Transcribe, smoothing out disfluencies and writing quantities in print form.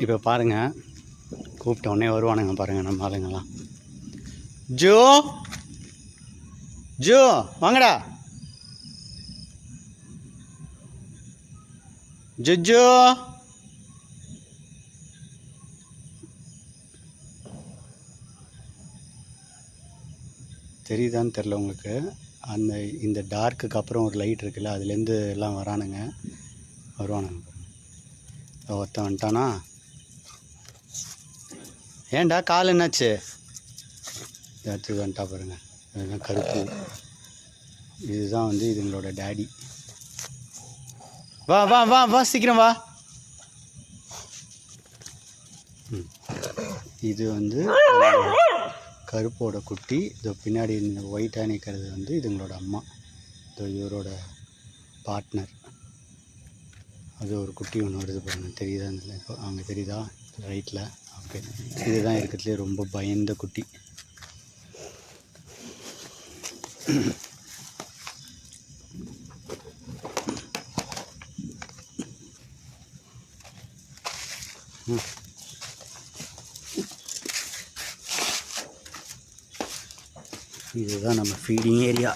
இப்போ பாருங்கள், கூப்பிட்ட உடனே வருவானுங்க பாருங்கள் நம்ம ஆளுங்கெல்லாம். ஜோ ஜோ வாங்கடா, ஜோ தெரியுதான்னு தெரில உங்களுக்கு. இந்த டார்க்குக்கு அப்புறம் ஒரு லைட் இருக்குல்ல, அதுலேருந்து எல்லாம் வருவானுங்க. ஒருத்தன் வந்துட்டானா? ஏன்டா கால் என்னாச்சு? அடுத்தது வந்துட்டா பாருங்க, அதுதான் கருப்பு. இதுதான் வந்து இதுங்களோட டேடி. வா வா வா வா சீக்கிரம் வா. இது வந்து கருப்போட குட்டி. இது பின்னாடி இந்த ஒயிட்டாக நிற்கிறது வந்து இதுங்களோட அம்மா. இது இவரோட பார்ட்னர். அது ஒரு குட்டி ஒன்று வருது பாருங்கள், தெரியுதா? இப்போ அங்கே தெரியுதா ரைட்டில்? ஓகே, இதுதான் இருக்கிறதுலே ரொம்ப பயந்த குட்டி. இதுதான் நம்ம ஃபீடிங் ஏரியா.